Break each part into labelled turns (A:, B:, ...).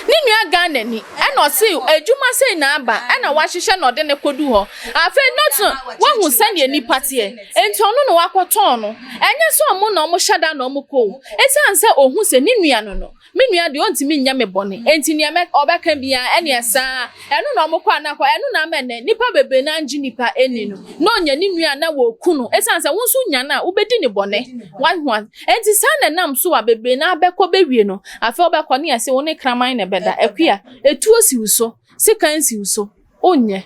A: nua Ghana ni e no se adwuma sei na aba e na wahihye no de ne kodu ho afa not wahu sane nipa te enti ono no wakoton no enye so omo na omo hyada na omo ko esan se ohun se ni nua no me nua de ontimi nya me bone enti ne me obeka bia ene esa eno na omo kwa na kwa eno na mene nipa bebe na nji nipa eni no nya ni nua na wo ku no esan se wonso nya na ubedi ne bone one enti sana nam so wa bebe na abekọ bewie no afa obekọ ne ase woni kraman ne beda akua etuo si uso sikan si uso onye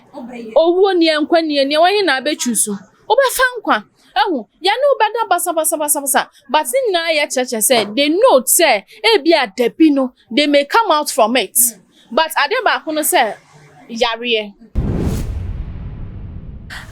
A: owuo ni enkwani ni wanyi na abechusu obefa nkwa ehu ya no beda basa but na ya cheche say they know say e bia depino they may come out from it but adeba kono say yare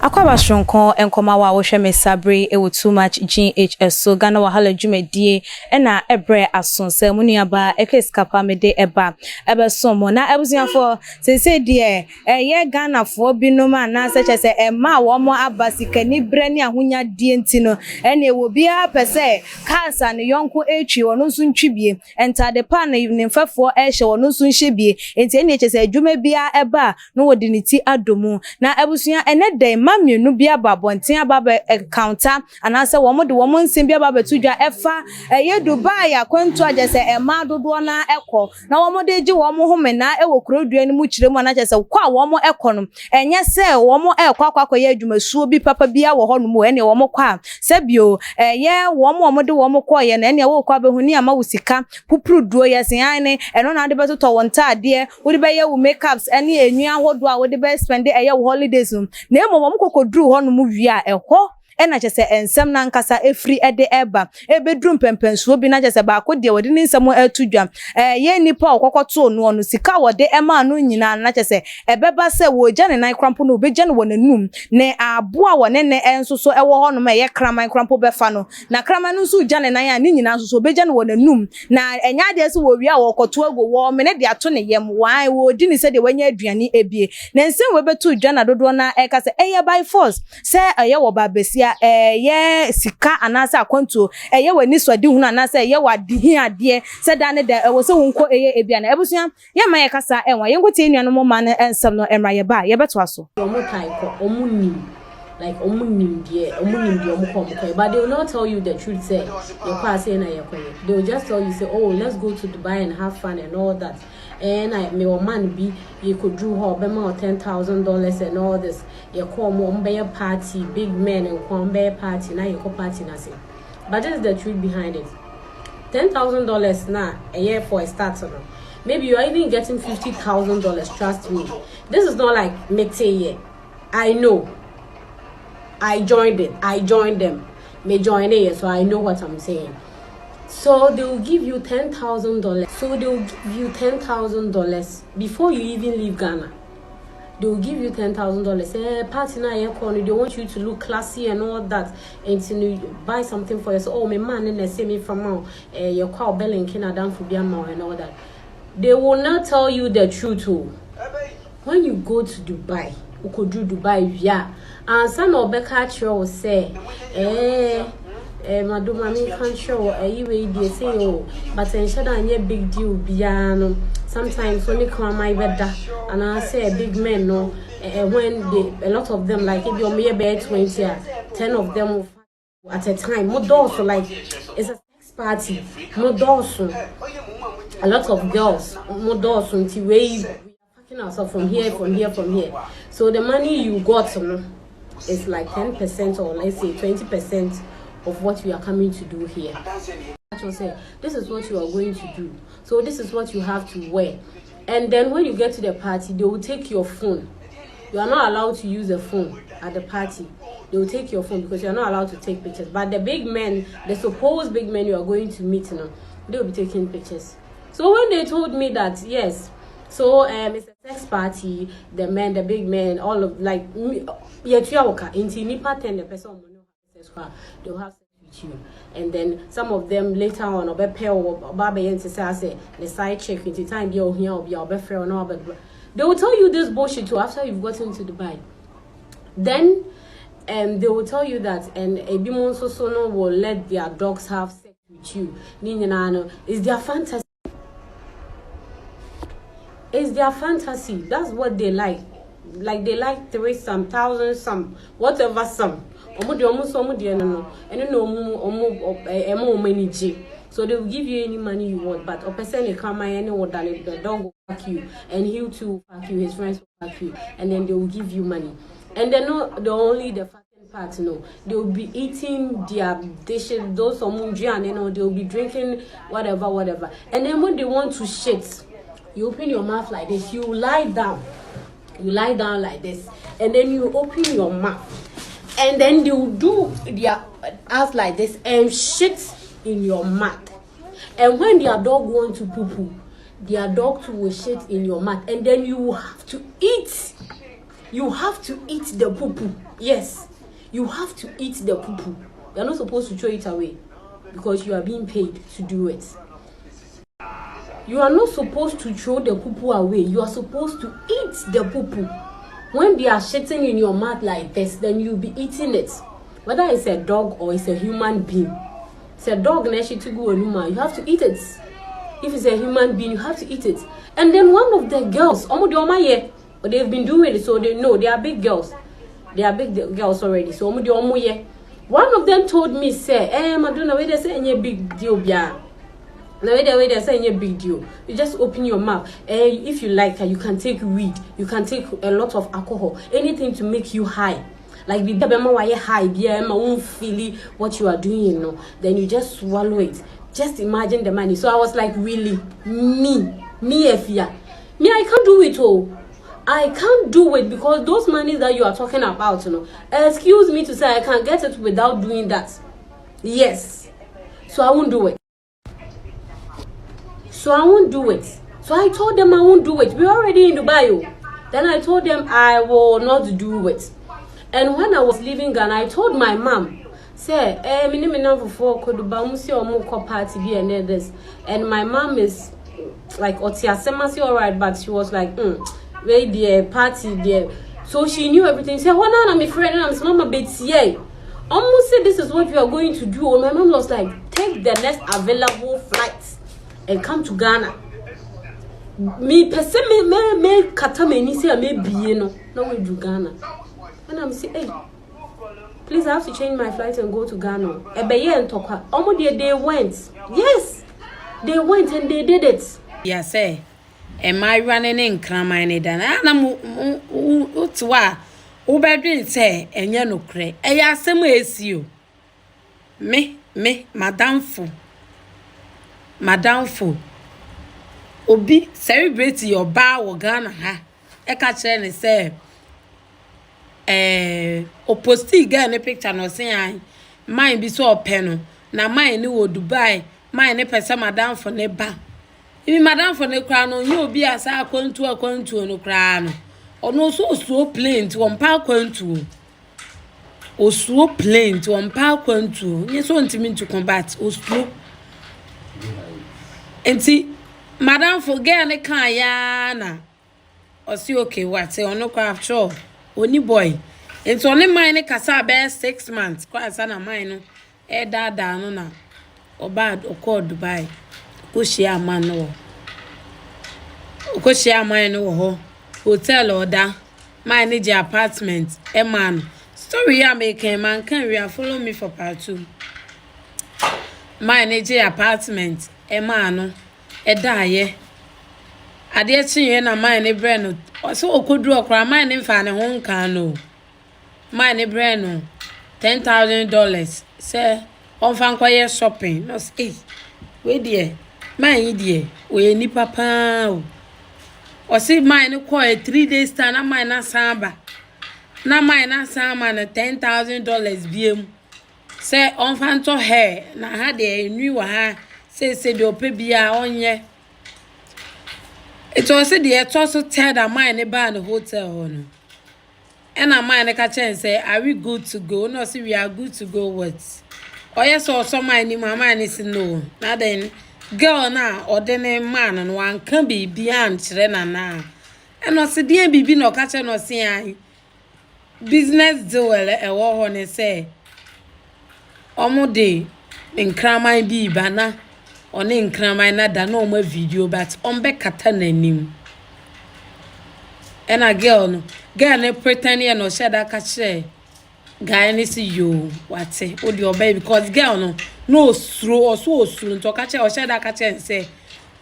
B: Akwaba shonko enkoma wa wo hwe mesabre e wo too much GHS so Ghana wahala dwumadie e na ebre asonse munuaba ekeskapa mede eba ebesomo na ebusuafo sese de ye Ghana fo binom ana seche se ema wo mo abasikani brani ahonya die ntino ene wo bia pese kansa ne yonko etwi wono nso ntwibie entade pa na evening fafo ehye wono nso nhye enti ene eche se adwuma bia eba no wodi ne ti adomu na ebusua ene de mamienu bia babonten ababa counter anase wo de wo nsem bia baba tudwa efa ye Dubai akwantu agese ema dodo na ekọ na wo de gi wo home na ewo kurodua ni mu kiremu na agese kwa wo ekọ no enye se wo ekọ akwa ye adwumasuo bi papa bia wo ho no mu ene wo kwa sebio ye wo de wo kọ ye na ene wo kwa behuni ama wusika pupuruduo ye sen ane eno na de beto wo ntaade wo de be ye wo makeups ene enua hodo a wo de be spend ye wo holidays na emo kokodru ho no mu wi a eho ena chese ensem na nkasa efri ede eba ebedrum pempensuo bi na chese ba ko de wode ni nsem atudwa ye nipa okokoto no no sika wode ema no nyina na chese ebeba se wo jane nan krampo no obejane wonanum ne aboa wonene ensoso ewo ho no ma ye kraman krampo befa no na kraman no so jane nan a ni nyina ensoso obejane wonanum na enya de se wo wi a wokoto ago wo me ne de ato ne yem wan wo di ni se de wanya aduane ebie na nsem we betu dwana dodo na ekase eye by force se eye wo ba besi ye sika anasa akwantu ye wani swadi hunu anasa ye wadi hi ade se da ne da wo se wonko ebia na ebusua ye ma ye kasa enwa ye ngote enua no mo ma na ensem no emra ye ba ye beto aso
C: omo kai ko omunim like omunim die omo but they will not tell you the truth say your pass na ye ko they will just tell you say oh let's go to Dubai and have fun and all that and I me man be you could do her be more $10,000 and all this you come on be a party big men and come be a party now you go party na say but this is the truth behind it $10,000 now a year for a start no maybe you are even getting $50,000 trust me this is not like make say yeah I know I joined them me join it so I know what I'm saying. So they will give you $10,000. So they will give you $10,000 before you even leave Ghana. They will give you $10,000. Party na ye corner. They want you to look classy and all that, and to buy something for yourself. Oh, my man, and they say me from now. Your car bell and Kenya down for Biamo and all that. They will not tell you the truth. When you go to Dubai, you could do Dubai, yeah. And some of the culture will say, madam, I can't show you they say oh, but in a big deal piano. Sometimes when they come my bed and I say a big man no when they a lot of them like if you're mere bed 20 10 of them at a time more also like it's a sex party more also a lot of girls more also until we packing ourselves from here. So the money you got is like 10% or let's say 20% of what you are coming to do here. Say, this is what you are going to do. So this is what you have to wear. And then when you get to the party, they will take your phone. You are not allowed to use a phone at the party. They will take your phone because you are not allowed to take pictures. But the big men, the supposed big men you are going to meet, they will be taking pictures. So when they told me that, yes, so it's a sex party, the men, the big men, all of like, they'll have you. And then some of them later on or be or baby and say the side check into time they will they will tell you this bullshit too after you've gotten to Dubai. Then they will tell you that and a bimon so will let their dogs have sex with you. It's their fantasy. It's their fantasy. That's what they like. Like they like 3,000, 1,000, whatever some. So they will give you any money you want, but a person will come and the dog will fuck you, and he'll too fuck you, his friends will fuck you, and then they will give you money. And they're not the only the fucking part, no. They will be eating their dishes, those and they will be drinking whatever. And then when they want to shit, you open your mouth like this, you lie down. You lie down like this, and then you open your mouth, and then they will do their ass like this and shit in your mouth. And when their dog wants to poo, their dog too will shit in your mouth, and then you have to eat. You have to eat the poo. Yes, you have to eat the poo. You're not supposed to throw it away because you are being paid to do it. You are not supposed to throw the poo away. You are supposed to eat the poo. When they are shitting in your mouth like this, then you'll be eating it. Whether it's a dog or it's a human being. It's a dog, you have to eat it. If it's a human being, you have to eat it. And then one of the girls, they've been doing it, so they know they are big girls. They are big girls already. So one of them told me, say, Madonna, wait, they say any big deal, yeah. Now they're saying a big deal. You just open your mouth. If you like, you can take weed. You can take a lot of alcohol. Anything to make you high. Like be high, won't feel what you are doing, you know. Then you just swallow it. Just imagine the money. So I was like, really, me, Efia. Me, I can't do it all. I can't do it because those money that you are talking about, you know. Excuse me to say I can't get it without doing that. Yes. So I won't do it. So I won't do it. So I told them I won't do it. We're already in Dubai. Then I told them I will not do it. And when I was leaving Ghana, I told my mom, say, party be and this. And my mom is like, alright, but she was like, wait the party there. So she knew everything. She said, oh, no, I'm afraid I'm mama betiye. Almost said this is what you are going to do. And my mom was like, take the next available flight and come to Ghana. Me person me kata me ni say me biye no we do Ghana. And I'm saying, hey, please I have to change my flight and go to Ghana. Ebeye and Toka. Omo they went. Yes. They went and they did it.
D: Yeah, say. Am I running in Kramine dan? Na utwa. Ubedwin say enye no kre. Eya asem esi o. Me Madam Fu. Obi celebrate your bar wo Ghana ha. E ka kire ne say o posti ga ne picture no say an mine bi so ope no na mine ni wo Dubai mine ne pese Madam Fu ne ba. Ibi Madam Fu ne kra no ye obi asa akwantu no kra no. Ono so plane to on pa akwantu. Osuo plane to on pa akwantu. Nye so ntimi to combat osuo. Enti Madam Fu girl ne kan ya na o si okay what say ono craft show oni boy enti oni mine ne kasa be 6 months kwa asa na mine no e dada no na o bad o call Dubai ko share man no ko share mine no ho hotel order mine je apartment e man story ya making man can we follow me for part 2 mine je apartment e man no e daaye ade chinye na mine bre no so okodu okra mine mfa ne ho nkan no mine bre no $10,000 say on fan kwaye shopping no say we there mine there we ni papa o say mine ko 3 days time na mine na samba na $10,000 biem say on fan to hair na ha de nwi wa ha say de ope bia onye it was the so tell that mine ba the hotel no and a mine ka chen say are we good to go no say we are good to go what oh yes so mine ni mama ni say no na then girl na ordinary man no wan kan bi an kire na and no say dey bibi no ka chen no say an business deal e wo ho ne say omo dey nkraman bi bana oni nkraman na da na omo video but on be kata nanim and a girl no pretend you no share that catch guy ni see you what say o your baby because girl no slow or so slow to catch or share that catch and say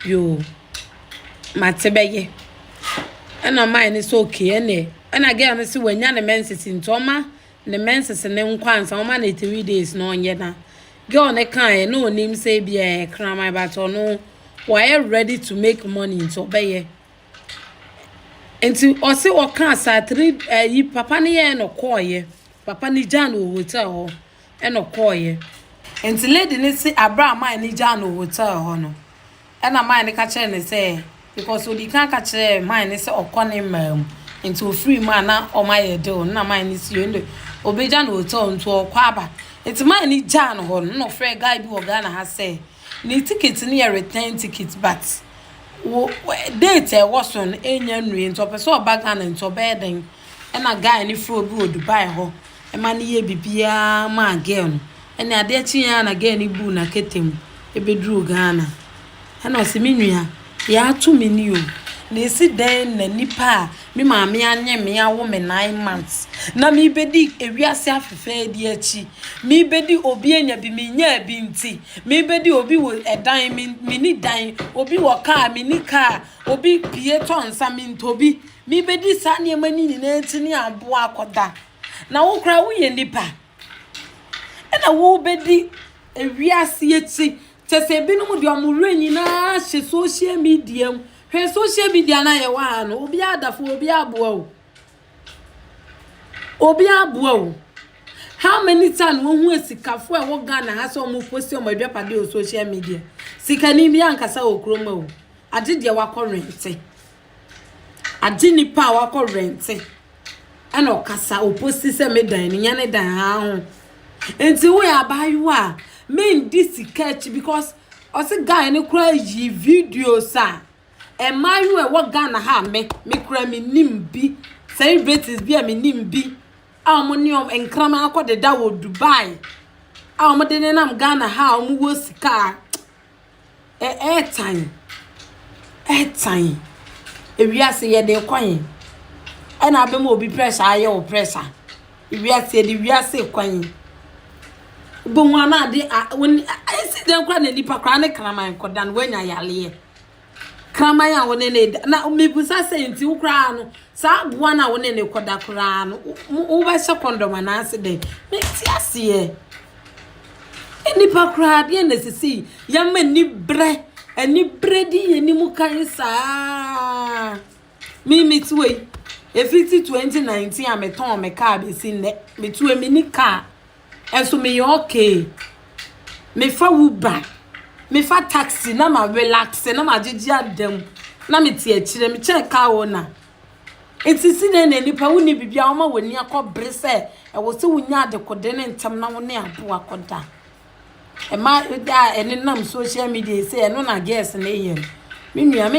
D: you matebeye and no mine is okay and a girl see when yan menses in toma the menses and then kwansa o man 3 days no nye na girl ne kan no nim say be a crime but or no why ready to make money into obey enti o se o kan sa 3 yi papa ne ye no koye papa ni jan o hotel ho e no koye enti lady ne se abra man ni jan o hotel ho no e na man ne ka chere ne say because odi kan ka chere man ne se okone mam enti o free man na o ma ye do na man ne si ndo obe jan o hotel nto o kwa aba enti man ni jan ho no free guy bi o Ghana ha say ni ticket ni return ticket but date was on enya nri nto person obaga na nto beden e na guy ni fro bi o Dubai ho e ma ni ye bibia ma girl e na ade chi ya na girl ni bu na ketem e bedru Ghana e na se menua ya atu meni o na esi den na nipa mi maame anye me awo me 9 months na mi bedi ewiase afefe di achi mi bedi obi enya bi mi nya bi nti mi bedi obi wo edan mi ni dan obi wo car mi ni car obi pie tonsa mi ntobi mi bedi sa ne mani ni na enti ni abo akoda na wo kra wo ye nipa e na wo bedi ewiase achi tese bi no mu de amuru nyina hye social media he social media na ye wa no obi adafo obi aboa o how many times wo hu esikafo e wo Ghana ha so mo post o madwa pade o social media sikani bi ankasa okroma o ade de wa kɔ rente ade ni pa wa kɔ rente ana okasa o post se me dan ni nya ne dan ha ho enti we abayu a men this catch because ose guy ne kura yi videos a e mayu e wo Ghana ha me kura me nimbi celebrities bi a me nimbi amonium enkrama akode da wo Dubai amode ne nam Ghana ha wo sika airtime ewiase ye de kwan e na be mo obi pressure aye wo pressure ewiase de wiase kwan bo nwa na de woni esi de kwa na nipa kwa ne kraman koda no wanya yale kraman ya woni ne na mebusa say nti ukra no sa boa na woni ne koda kra no wo ba se kondom na ase de me ti ase nipa kra de na sisi ya ma ni bre di ni mu kan sa mi tuwe e 2019 a meton me car be sin ne me tuwe me ni car enso me okay me fa Uber me fa taxi na ma relax na ma jeji adem na me tie akire me che car owner etisi ne nipa woni bibia o ma woni akɔbre se e wo se wonya de kode ne ntem na woni abo akoda e ma da ene nam social media se no na guess na yen me nua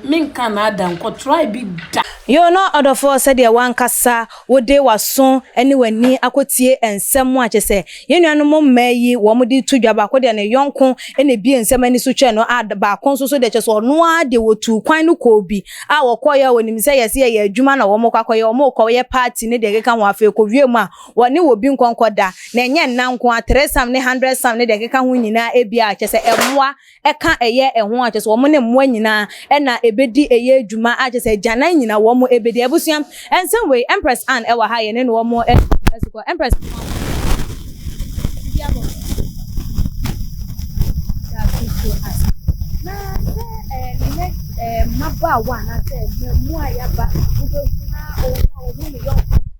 D: men kan adam ko try big da
B: yo no other for said ya wankasa wo de waso ene wani akotie ensem a chese yenuanu mo mayi wo mo di tudwa ba ko de ne yonko ene bi ensem ani so twa no ba kon so de chese ono a de wotu kwan no ko bi a wo koya wonim se yese ya adwuma na wo mo kwakoye wo mo koye party ne de keka ho afa ko wiem a woni wo bi nkonkoda na enye nnanko a 3 sam ne 100 sam ne de keka ho nyina e bi a chese emoa eka eye eho a chese wo mo ne moa nyina e na ebedi eye adwuma a chese jana nyina wo mo ebedi abusuam and some way Empress Anne ewa ha ye ne no mo esiko Empress maba wa na se mu ayaba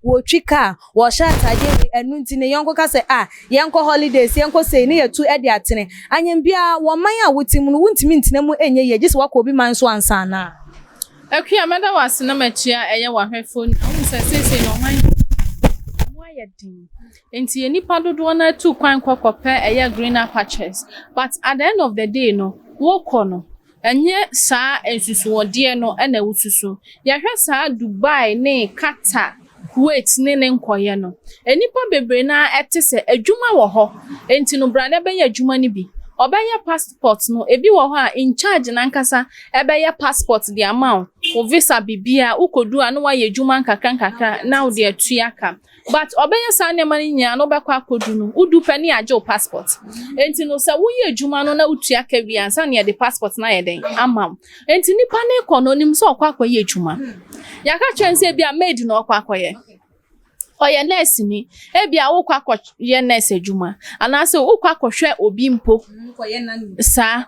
B: wo twika wo sha taje enu ntine yonko ka se yenko holidays yenko sei ne yetu e de atene anyem bia wo man a wotim no wuntimi ntine mu enye ye gise wakọ obi man so ansa na
A: Akuya meda wase na machia eye wahwefo na wo sese no man mo ayedin enti enipa dodo na tu kwan kokope eye greener patches but at the end of the day no wo kono enye saa ensusuwode no na wususu yahwe saa Dubai ne Qatar Kuwait ne nkoye no enipa bebre na etese adwuma wo ho enti no brane ben adwuma ni bi obeye passport no ebi wo ho a in charge na nkasa ebeye passport the amount o visa bibia ukodu anu wa yedwuma nkaka na wo de atuaka but obeye sa ne mani nya no bekwa akodu no udu pani age passport enti no se wo ye adwuma no na utuaka wi ansa ne de passport na ye den amam enti nipa na ekononim so okwa akoye adwuma yaka chense bia maid no okwa akoye oye nurse ni ebia wo kwa akoye nurse adwuma anase wo kwa akohwe obi mpo sa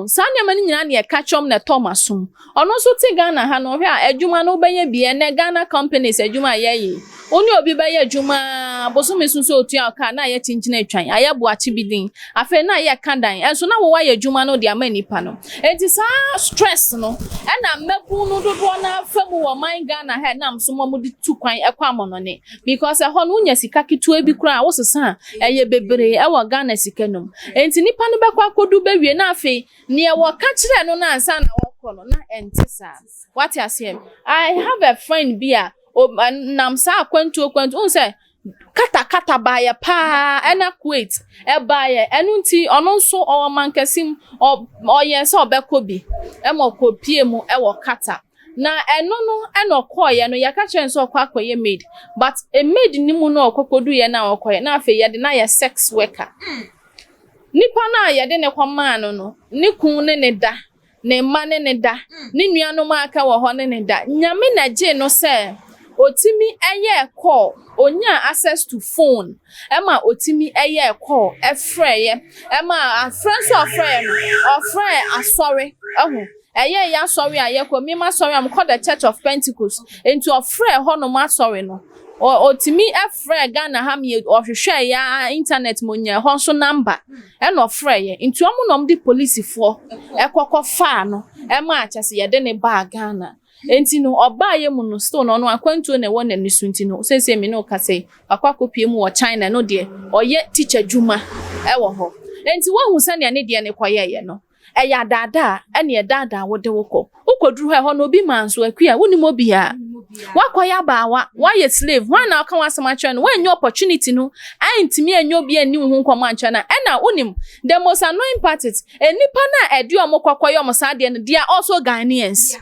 A: sa ne mani nyina ne ka chom na Thomasum ono so ti Ghana ha no hwe a adwuma no beye bia na Ghana companies adwuma ye oni obi beye adwuma boso sunso otu aka na ye chinchina atwan aye bo achi bidin afa na ye kandan enso na wo wa ye adwuma no de ama nipa no enti sa stress no e na meku no dodo na famu wo man Ghana ha na mso mo di tukwan ekwa mono ne because ho no nya sika kitu ebi kura wo sesa eye bebere e wo Ghana sika num enti nipa no bekwa akodu bewie na afi ne wo ka kire no na ansa na wo kono na entisa what you say I have a friend bia namsa akwantu unse kata baye pa ena Kuwait e baye enu nti ono nso o mankasim o yense obekobi e mo kopie mu e wo kata na eno no eno koye no yaka chense okwakoye maid but a maid ni mu no okokodu ye na okoye na afi ye de na ye sex worker nipa na ye de ne kwama no ni kun ne da ne ma ne da ni nuanom aka wo ho ne da nyame na je no se otimi eye call onya access to phone ema otimi eye call efreye ema friends of friend or friend asori eye ya sorry aye ko mi ma sorry am call the Church of Pentecost into of friend ho no ma sorry no otimi efre Ghana ha mi ohwehwe ya internet monya ho so number e no frɛ ye nti omo nom di police fo ekokɔ fa no e ma achase ye de ne ba Ghana enti no oba ye mu no stone no akwantu na wona ni sunti no sese mi no ka sei akwakopie mu wo China no de oye teacher juma e wo ho enti wo hu sane ne de ne koye ye no e ya dada ene e dada wo de wo ukoduru he ho no obi manso akua woni mo bia wakoya bawa why slave why na kan wasema no when your opportunity no antimi enyo bia ni hu nkoma ancha na na unim the most annoying part is enipa na edi omokokoyo mo sade no they are also Ghanaians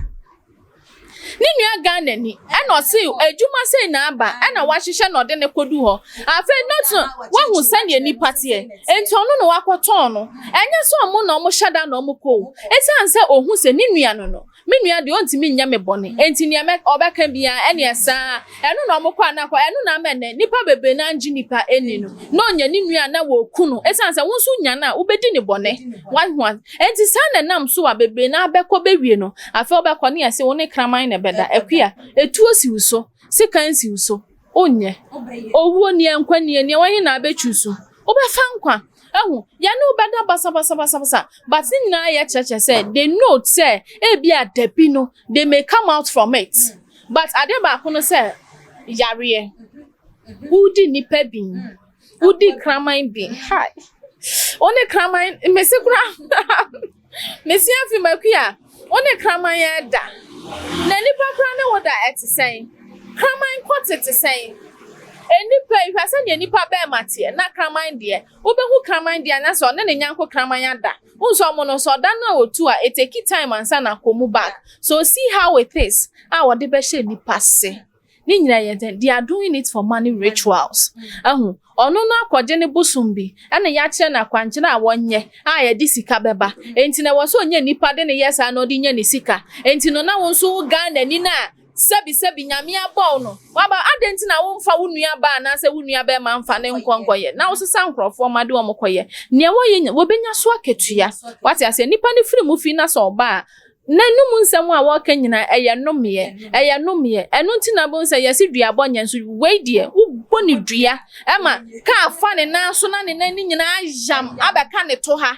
A: ni nua Ghana ni na osi adwuma sei na aba na wahihye na ode ne kodu ho afa not wahu sane nipa tie enti ono no wakoton no enye so omo na omo hyada na omo ko esanse ohun se ni nua no me nua de ontimi nya me bone enti ne me obeka bia ene esa eno na omo kwa na kwa eno na amene nipa bebe na anji nipa eni no no nya ni nua na wo ku no esanse wonso nya na ubedi ne bone one enti sana nam so wa bebe na abekọ bewie no afa obekọ ne ese woni kraman ne beda akua etuo si uso sikan si uso onye owo ni enkwani ni won na abechusu obefa nkwa ehu ya no beda basa but na ya cheche say they know say e bia debi no they may come out from it but adeba ko no say yare udi nipa bin udi kraman bin hi one kraman mesekura mesi afi makua one kraman ya da na nipa kra na woda etisen kraman kwot etisen enipa ihwase ne nipa be mate na kraman de obehu kraman de na so ne nyanko kraman ada unso mo no so da na otu a it take time ansa na komu back so see how it is wode be she nipa se ni nyina ye they are doing it for money rituals ahu ono no akwaje ne bosumbi na ya kire na kwankyere a wonye ye di sika beba enti na wo so onye nipa de ne yesa na odi nya ne sika enti no na wonso Ghana ni na sebi nyame abọ no waba adenti na wo mfa wo nua ba na se wo nua ba ma mfa ne nkonkoye na wo sesa nkrofo ma de wo mokoye ne wo ye wo benya so aketua wate ase nipa ne firi mu fi na so ba na num nsem a wo ka nyina eye nomye enu nti na bo nse yesi dua bonye nso we die wo boni dua ema ka afa ne na so na ne nani nyina ajam abeka ne to ha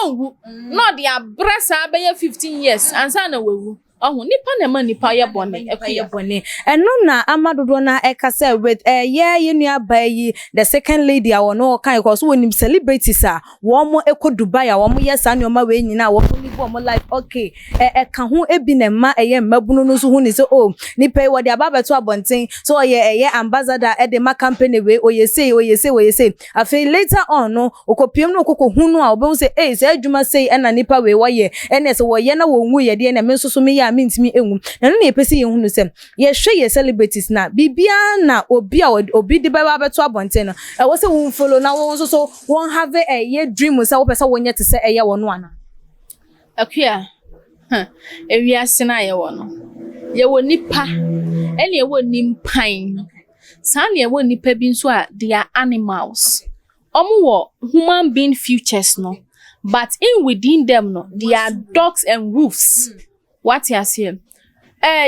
A: onwu no dia bresa abeya 15 years ansa na wewu nipa na ma nipa ye bone
B: ekuye bone eno na amadodo na ekase with yenua bayi the second lady a wono kan because wonim celebrities a wo mo eko Dubai a wo mo yes anioma we nyina wo mo live mo life okay ka ho ebi na ma mabunu no so hu ni say oh nipa e wo de ababeto abonten so oye ambassador e de ma company we oyese afi later on no okopiem no okokohunu a obo say say adwuma say na nipa we wo ye ene so wo ye na wo nwu ye de na me so so me ya mintimi enwu na no na epesi ye hunu say ye hwe ye celebrities na bibia na obi de ba beto abonten no e wo say wo follow na wo so won have ye dream say wo pesa wo nye te say eye wo no ana
A: akua ewiase na ye wo no ye wo nipa ene ye wo nimpan san ye wo nipa bi nso a they are animals wo human being futures no but in within them no they are dogs and wolves what you say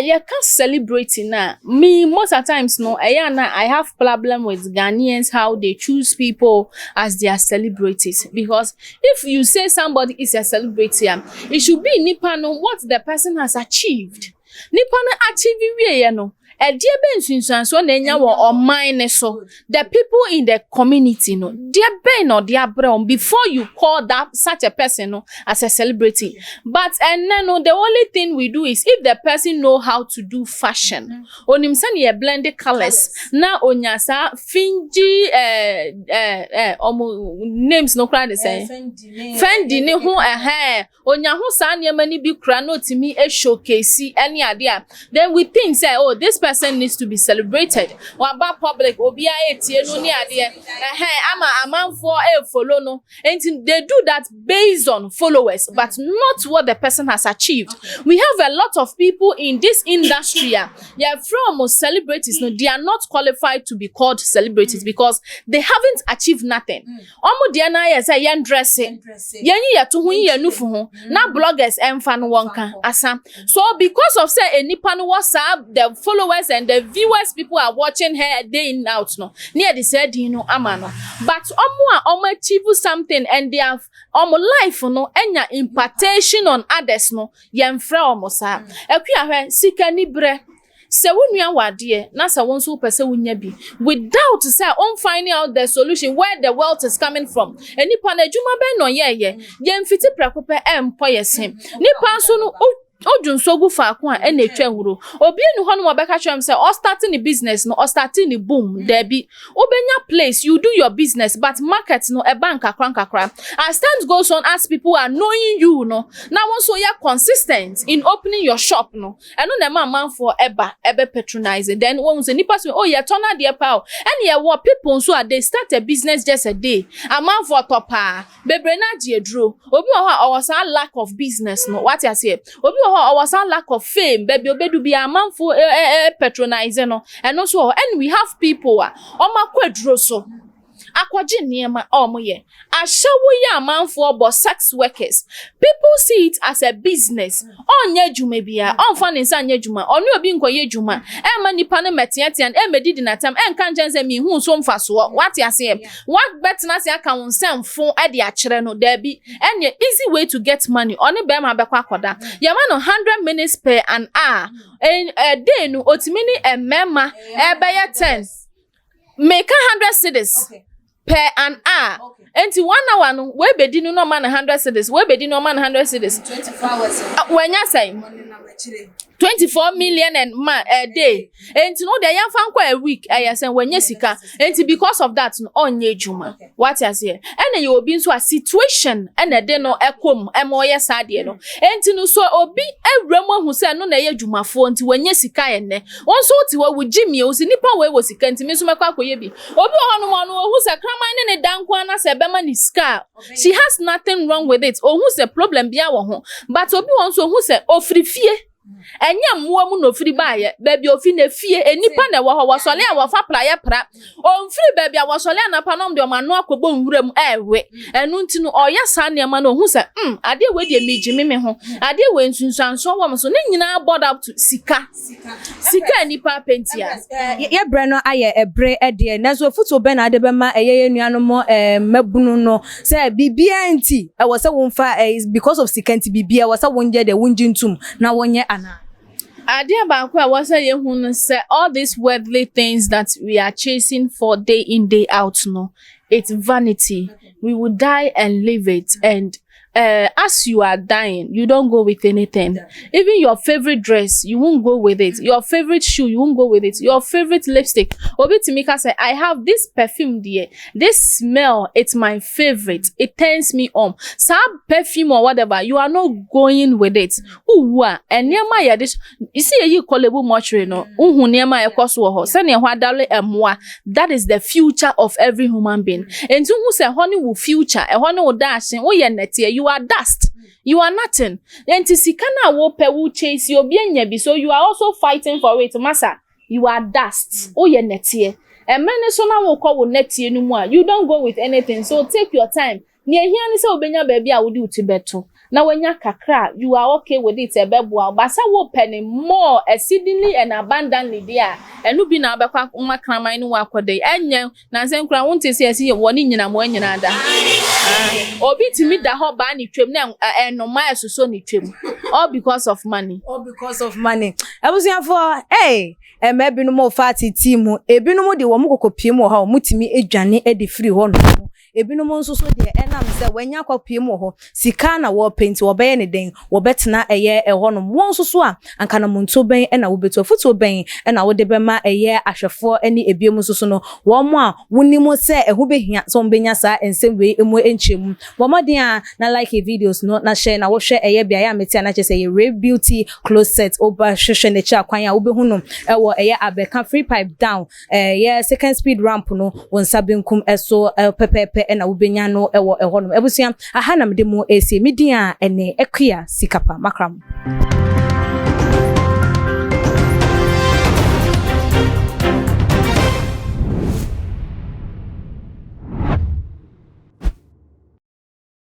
A: you can't celebrate na me most of times no I have problem with Ghanaians how they choose people as their celebrities because if you say somebody is a celebrity it should be nipa no what the person has achieved nipa no achieve we no so na enya wo online so the people in the community no their ben or their brown before you call that such a person no as a celebrity but and then no the only thing we do is if the person know how to do fashion onim say na blend colors na onyasa finji names no kra the say fendi ni ho onya ho sa na mani bi kra no timi e showcase any ade then we think say oh this person needs to be celebrated. Waba public obia etie no ni ade ama amanfo follow no and they do that based on followers but not what the person has achieved. We have a lot of people in this industry from celebrities no they are not qualified to be called celebrities because they haven't achieved nothing. Omo dia na ye say yen dressing yen ye to hu ye nufu ho na bloggers emfa no wonka asa so because of say enipa no WhatsApp the followers and the viewers people are watching her day in out no near the said no amano but omo achieve something and they have life no enya impartation on others no yemfra omo sa akua hwe sika ni bre se wonua wade na se won so pese wonya bi without say on finding out the solution where the wealth is coming from enipa na adwuma ben no ye yemfiti prekope empo yesem nipa so no Ojunsogu fa kwa ene twehuro obi enu ho no mobeka chom say or starting the business no or starting the boom there be obenya place you do your business but market no e bank akra as time goes on as people are knowing you no now also you are consistent in opening your shop no eno na man for ebe patronizing then when say nipa say oh you turn out there pal and you what people so they start a business just a day a man for topa bebre na jedro obi o was a lack of business no what you say obi was a lack of fame baby obedu be a man for patronizing no and also and we have people omakwadro so akwaje niema omoye ashawo ya man for but sex workers people see it as a business onye dwuma bia onfa ne nsa anya dwuma onu obi nkoye dwuma ma nipa ne metiati and medidi na tam enka njense mi hu so mfaso what ya say what betna say aka wonsamfo e de akere no da bi enye easy way to get money oni be ma bekwa akoda ya man 100 minutes per an hour a day no otimini emema e be 10 make 100 cedis per an hour. Enti 1 hour no we bedi no man 100 cedis we bedi no man 100 cedis
C: 24 hours
A: when you say 24 million and a day enti no dey yan fan kwa a week say when you sika enti because of that no onye dwuma what you say and you obi nso a situation and e de no ekom emoye sade no enti no so obi awramo hu say no na ye dwumafo enti when you sika ye ne won so ti wa wugimi o si nipa we wo sika enti me so mekwa akoye bi obi ho no hu say kraman ne dankwa na se bema ni sika she has nothing wrong with it o hu say problem bia wo ho but obi won so hu say ofrifie enya muamu no firi baaye baby ofi na fie enipa na wo ho wasole a wo fa praye pra o firi baby a wasole na panom de o manu akobo nwuram ewe enu nti no oya sa ne ma no hu se ade we de mejimi me ho ade we nsunsanso wo so ne nyina board up to sika enipa pentia
B: ye bre no aye ebre ede na so futo be na ade be ma eye nuano mo mabunu no se bibia nti e wo se wo mfa because of sika nti bibia wo se wonje de wonji ntum na wonye ana
A: Idea about what say you say all these worldly things that we are chasing for day in day out no, it's vanity. We will die and leave it. And as you are dying, you don't go with anything. Even your favorite dress, you won't go with it. Your favorite shoe, you won't go with it. Your favorite lipstick. Obi Timika say, I have this perfume there. This smell, it's my favorite. It turns me on. Some perfume or whatever, you are not going with it. And nema ya this. You see, you call it much no. Nema ya koso. Send ya wadale emwa. That is the future of every human being. And so who say honey will future, a honey will dash. Oh yeah, netie. You are dust. You are nothing. Then to see kana wo pe wo chase you bi so you are also fighting for it, massa. You are dust. Oh yeah, netie. And many so na wo call wo netie no mu. You don't go with anything. So take your time. Near here ni say obenya baby a wo di uti beto. Na wenya kakra, you are okay with it ebeboa. But say wo penny more exceedingly and abundantly there. Enu bi na abekwa makraman no akode. Enye na nse nkura wonte say ye woni nyina mo anyina da. Obi timi da ho ba ni twem na enoma esoso ni twem. All because of money.
B: All because of money. Abusiafo, hey, emebinom mo fati team, ebinom de wo mo kokopie mo ha, mutimi edwane edi free ho no. Ebinom nso so de enam se wanya kwapie mo ho sika na wo paint wo be ne den wo betena eye eho no mo nso so a anka na monto ben na wo beto foto ben na wo de be ma eye ahwefo ani ebiem nso so no wo mo a wonimo se eho behia so mbenya sa ensem we emu enchemu wo modin a na like videos no na share na wo hwe eye bia ya meti na chese ye Ray Beauty closet oba hwehwe ne cha kwan a wo behu no ewo eye abeka free pipe down ye second speed ramp no won sabenkum eso pepepe na wobenya no ewo eho no ebusia aha na mede mu esi media ene ekua sikapa makram.